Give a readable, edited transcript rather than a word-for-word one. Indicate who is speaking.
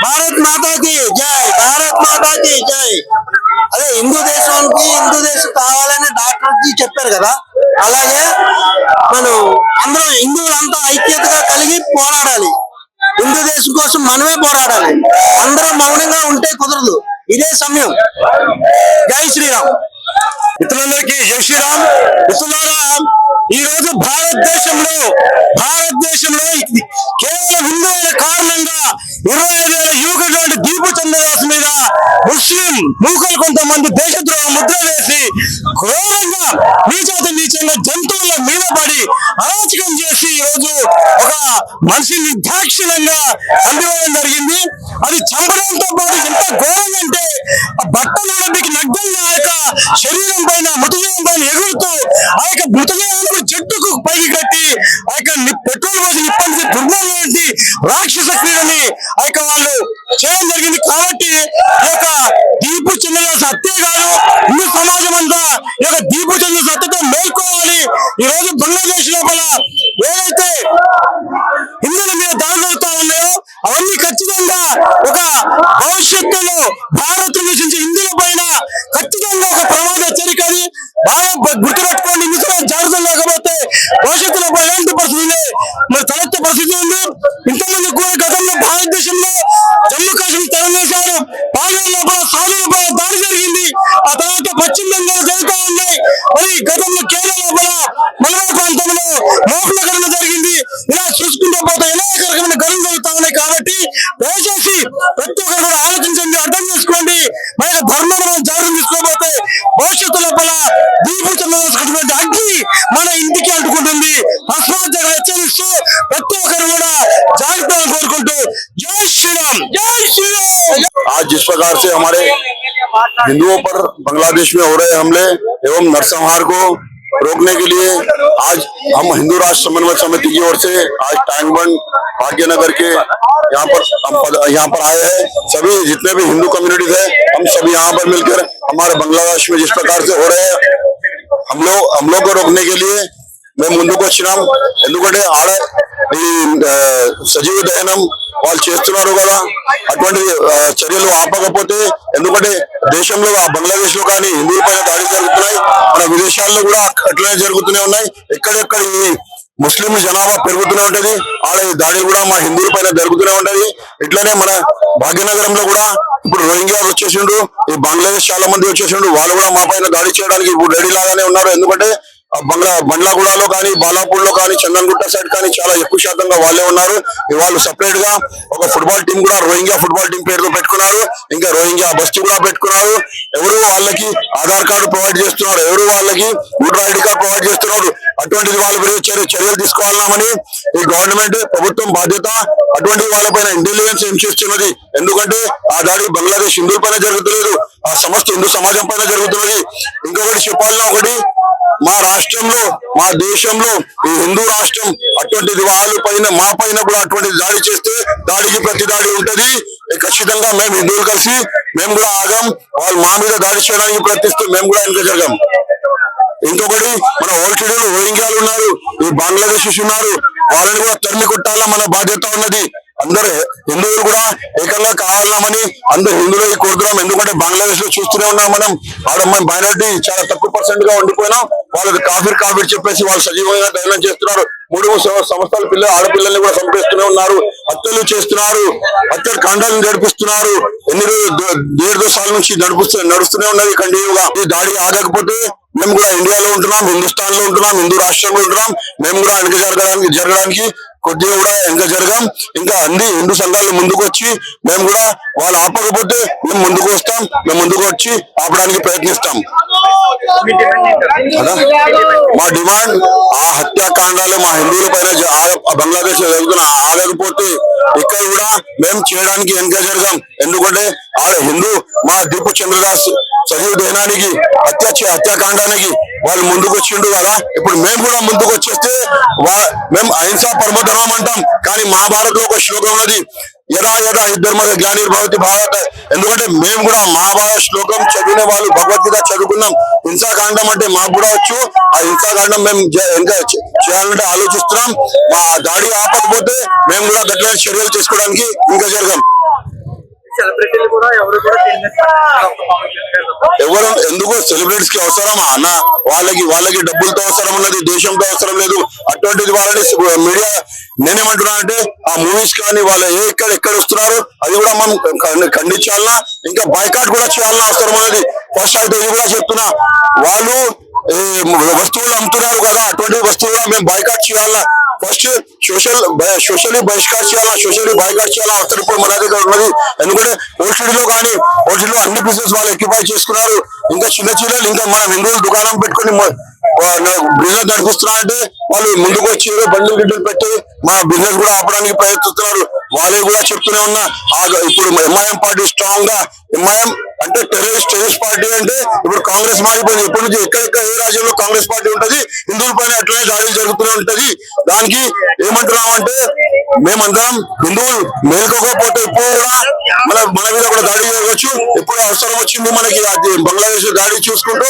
Speaker 1: భారత్ మాతాకి జై, భారత్ మాతాకి జై. అదే హిందూ దేశం కావాలని డాక్టర్ జీ చెప్పారు కదా, అలాగే మనం అందరం హిందువులంతా ఐక్యతగా కలిగి పోరాడాలి. హిందూ దేశం కోసం మనమే పోరాడాలి. అందరం మౌనంగా ఉంటే కుదరదు. ఇదే సమయం. జై శ్రీరామ్. మిత్రులందరికీ జై శ్రీరామ్. మిత్రులారా, ఈ రోజు భారతదేశంలో కేవలం హిందువుల కారణంగా 25,000 యువకుడు దీపు చంద్రదాస్ మీద ముస్లిం మూకలు కొంతమంది దేశద్రోహ ముద్ర వేసి ఘోరంగా నీచంగా జంతువుల మీద పడి అరాచకం చేసి ఈ రోజు ఒక మనిషి నిర్దాక్షిణ్యంగా చంపివేయడం జరిగింది. అది చంపడంతో పాటు ఎంత ఘోరంగా అంటే బట్టలు నగ్నంగా ఆ యొక్క శరీరం పైన మృతదేహం పైన ఎగురుతూ ఆ యొక్క మృతదేహాన్ని చెట్టుకు పైకి కట్టి ఆ యొక్క పెట్రోల్ పోసి నిప్పండి దుర్మం చేసి రాక్షస క్రీడని ఆ యొక్క వాళ్ళు చేయడం జరిగింది. కాబట్టి ఈ యొక్క దీపు చంద్రదాస్ హత్య కాదు, హిందూ సమాజం అంతా ఈ యొక్క దీపు చంద్రదాస్ హత్యతో మేల్కోవాలి. ఈ రోజు బంగ్లాదేశ్ లోపల ఏదైతే హిందువుల మీద దాడి జరుగుతూ ఉన్నాయో అవన్నీ ఖచ్చితంగా ఒక భవిష్యత్తులో భారత్ నివసించే హిందువుల పైన ఖచ్చితంగా ఒక ప్రమాద హెచ్చరికది. బాగా గుర్తుపెట్టుకోండి. హిందువుల జాగ్రత్త లేకపోతే భవిష్యత్తులో ఎలాంటి పరిస్థితి మరి తలెత్తే పరిస్థితి ఉంది. ఇంతమంది కూడా గతంలో భారతదేశంలో జమ్మూ కాశ్మీర్ తెలంగాణ పాల్గొన లోపల సాధువులపై దాడి జరిగింది. ఆ తర్వాత పశ్చిమ బెంగాల్ జరుగుతూ ఉన్నాయి. మరి గతంలో కేరళ లోపల మలబార్ ప్రాంతంలో మోహనగరంలో జరిగింది. ఇలా చూసుకుంటూ పోతే అనేక రకమైన ఘటనలు జరుగుతూ ఉన్నాయి. కాబట్టి దయచేసి ప్రతి ఒక్కరు కూడా ఆలోచించండి, అర్థం చేసుకోండి. మన ధర్మాన్ని మనం జాగ్రత్త తీసుకోకపోతే భవిష్యత్తు లోపల దీపు చంద్రదాస్ అగ్ని మన ఇంటికి అంటుకుంటుంది. అస్మాత్తుగా హెచ్చరిస్తూ ప్రతి ఒక్కరు కూడా జాగ్రత్తగా కోరుకుంటూ జై శ్రీరామ్, జై శ్రీరామ్.
Speaker 2: आज जिस प्रकार से हमारे हिंदुओं पर बांग्लादेश में हो रहे हमले एवं नरसंहार को रोकने के लिए आज हम हिंदू राष्ट्र समन्वय समिति की ओर से आज टैंकबंड भाग्यनगर के यहाँ पर आए हैं। सभी जितने भी हिंदू कम्युनिटीज है हम सभी यहाँ पर मिलकर हमारे बांग्लादेश में जिस प्रकार से हो रहे हैं हम लोग को रोकने के लिए మేము ముందుకు వచ్చినాం. ఎందుకంటే ఆడ ఈ సజీవ దహనం వాళ్ళు చేస్తున్నారు కదా, అటువంటి చర్యలు ఆపకపోతే, ఎందుకంటే దేశంలో బంగ్లాదేశ్ లో కానీ హిందువుల పైన దాడి జరుగుతున్నాయి, మన విదేశాల్లో కూడా అట్లనే జరుగుతూనే ఉన్నాయి. ఎక్కడెక్కడ ఈ ముస్లిం జనాభా పెరుగుతూనే ఉంటది, ఆడ దాడి కూడా మా హిందువుల పైన జరుగుతూనే ఉంటది. ఇట్లనే మన భాగ్యనగరంలో కూడా ఇప్పుడు రోహింగ్యాలు వచ్చేసిండ్రు, ఈ బంగ్లాదేశ్ చాలా మంది వచ్చేసిండ్రు, వాళ్ళు కూడా మా పైన దాడి చేయడానికి ఇప్పుడు రెడీ లాగానే ఉన్నారు. ఎందుకంటే బండ్లగూడలో కానీ బాలాపూర్ లో కానీ చందన్గుట్ట సైడ్ కానీ చాలా ఎక్కువ శాతంగా వాళ్ళే ఉన్నారు. వాళ్ళు సపరేట్ గా ఒక ఫుట్బాల్ టీం కూడా రోహింగ్యా ఫుట్బాల్ టీం పేరుతో పెట్టుకున్నారు, ఇంకా రోహింగ్యా బస్తీ కూడా పెట్టుకున్నారు. ఎవరు వాళ్ళకి ఆధార్ కార్డు ప్రొవైడ్ చేస్తున్నారు, ఎవరు వాళ్ళకి ఓటర్ ఐడి కార్డు ప్రొవైడ్ చేస్తున్నారు. అటువంటిది వాళ్ళ మీద చర్యలు తీసుకోవాలన్నామని ఈ గవర్నమెంట్ ప్రభుత్వం బాధ్యత. అటువంటి వాళ్ళపైన ఇంటెలిజెన్స్ ఏం చేస్తున్నది, ఎందుకంటే ఆ దాడి బంగ్లాదేశ్ హిందువుల పైన జరుగుతులేదు, ఆ సమస్త హిందూ సమాజం పైన జరుగుతున్నది. ఇంకొకటి చెప్పాలన్నా, ఒకటి మా రాష్ట్రంలో మా దేశంలో ఈ హిందూ రాష్ట్రం అటువంటిది వాళ్ళ పైన మా పైన కూడా అటువంటి దాడి చేస్తే దాడికి ప్రతి దాడి ఉంటది. ఖచ్చితంగా మేము హిందువులు కలిసి మేము కూడా ఆగం, వాళ్ళు మా మీద దాడి చేయడానికి ప్రయత్నిస్తూ మేము కూడా వెనుక జరగం. ఇంకొకటి మన ఓల్టీడీలు రోహింగ్యాలు ఉన్నారు, ఈ బంగ్లాదేశ్ ఉన్నారు, వాళ్ళని కూడా తరిమి కొట్టాలా మన బాధ్యత ఉన్నది. అందరు హిందువులు కూడా ఏకంగా కావాలన్నామని అందరు హిందువులు కోరుతున్నాం. ఎందుకంటే బంగ్లాదేశ్ లో చూస్తూనే ఉన్నాం మనం, ఆడ మన మైనారిటీ చాలా తక్కువ పర్సెంట్ గా ఉండిపోయినాం. వాళ్ళకి కాఫీర్ చెప్పేసి వాళ్ళు సజీవంగా దహనం చేస్తున్నారు. 3 సంవత్సరాల ఆడపిల్లల్ని కూడా చంపేస్తూనే ఉన్నారు, హత్యలు చేస్తున్నారు, హత్య కాండాలను నడిపిస్తున్నారు. ఎన్ని దేశాల నుంచి నడుస్తూనే ఉన్నది కంటిన్యూగా. ఈ దాడి ఆగకపోతే మేము కూడా ఇండియాలో ఉంటున్నాం, హిందుస్థాన్ లో ఉంటున్నాం, హిందూ రాష్ట్రంలో ఉంటున్నాం, మేము కూడా వెనక జరగడానికి కొద్దిగా కూడా వెనక జరగం. ఇంకా అన్ని హిందూ సంఘాలు ముందుకు వచ్చి మేము కూడా వాళ్ళు ఆపకపోతే మేము ముందుకు వస్తాం, మేము ముందుకు వచ్చి ఆపడానికి ప్రయత్నిస్తాం. మా డిమాండ్ ఆ హత్యాకాండాలు మా హిందువుల పైన బంగ్లాదేశ్ లో జరుగుతున్న ఆగకపోతే ఇక్కడ కూడా మేము చేయడానికి వెనక జరగం. ఎందుకంటే ఆడ హిందూ మా దీపు చంద్రదాస్ సజీవ దహనానికి హత్యాకాండానికి వాళ్ళు ముందుకు వచ్చిండు కదా, ఇప్పుడు మేము కూడా ముందుకు వచ్చేస్తే మేము అహింసా పరమధర్మం అంటాం. కానీ మహాభారత్ లో ఒక శ్లోకం ఉన్నది, యదా యదా ధర్మ జ్ఞానిర్భవతి భారత. ఎందుకంటే మేము కూడా మహాభారత శ్లోకం చదివిన వాళ్ళు, భగవద్గీత చదువుకున్నాం. హింసాకాండం అంటే మాకు కూడా వచ్చు, ఆ హింసాకాండం మేము ఇంకా చేయాలంటే ఆలోచిస్తున్నాం. మా దాడి ఆపకపోతే మేము కూడా గట్ల చర్యలు తీసుకోవడానికి ఇంకా జరగం.
Speaker 3: సెలబ్రిటీలు కూడా ఎవరు కూడా
Speaker 2: ఎవరు ఎందుకు సెలబ్రిటీస్ కి అవసరమా అన్న? వాళ్ళకి డబ్బులతో అవసరం ఉన్నది, దేశంతో అవసరం లేదు. అటువంటిది వాళ్ళని మీడియా నేనేమంటున్నా అంటే ఆ మూవీస్ కానీ వాళ్ళు ఎక్కడ వస్తున్నారు అది కూడా మనం ఖండించాలన్నా, ఇంకా బాయ్కాట్ కూడా చేయాలన్న అవసరం ఉన్నది. ఫస్ట్ అయితే ఇది కూడా చెప్తున్నా, వాళ్ళు వస్తువులు అమ్ముతున్నారు కదా, అటువంటి వస్తువులు మేము బాయ్కాట్ చేయాలన్నా. ఫస్ట్ సోషల్లీ బహిష్కారం చేయాలా, సోషల్లీ బాయ్కాట్ చేయాలా అవసరం ఇప్పుడు మన దగ్గర ఉన్నది. ఎందుకంటే ఓటీటీలో కానీ ఓటీటీలో అన్ని బిజినెస్ వాళ్ళు ఎక్యుపై చేసుకున్నారు. ఇంకా చిన్న ఇంకా మనం హిందువులు దుకాణం పెట్టుకుని బిజినెస్ నడిపిస్తున్నారంటే వాళ్ళు ముందుకు వచ్చి బండ్లు గిడ్డలు పెట్టి మన బిజినెస్ కూడా ఆపడానికి ప్రయత్నిస్తున్నారు. వాళ్ళకి కూడా చెప్తూనే ఉన్నా, ఇప్పుడు ఎంఐఎం పార్టీ స్ట్రాంగ్ గా, ఎంఐఎం అంటే టెర్రరిస్ట్ పార్టీ అంటే ఇప్పుడు కాంగ్రెస్ మారిపోయింది. ఎప్పటి నుంచి ఎక్కడెక్కడ ఏ రాజ్యంలో కాంగ్రెస్ పార్టీ ఉంటది, హిందువుల పైన అట్లనే దాడులు జరుగుతూనే ఉంటది. దానికి ఏమంటున్నాం అంటే మేమందరం హిందువులు మేల్కోకపోతే ఎప్పుడు కూడా మన మీద కూడా దాడి జరగవచ్చు. ఎప్పుడు అవసరం వచ్చింది మనకి బంగ్లాదేశ్ దాడి చూసుకుంటూ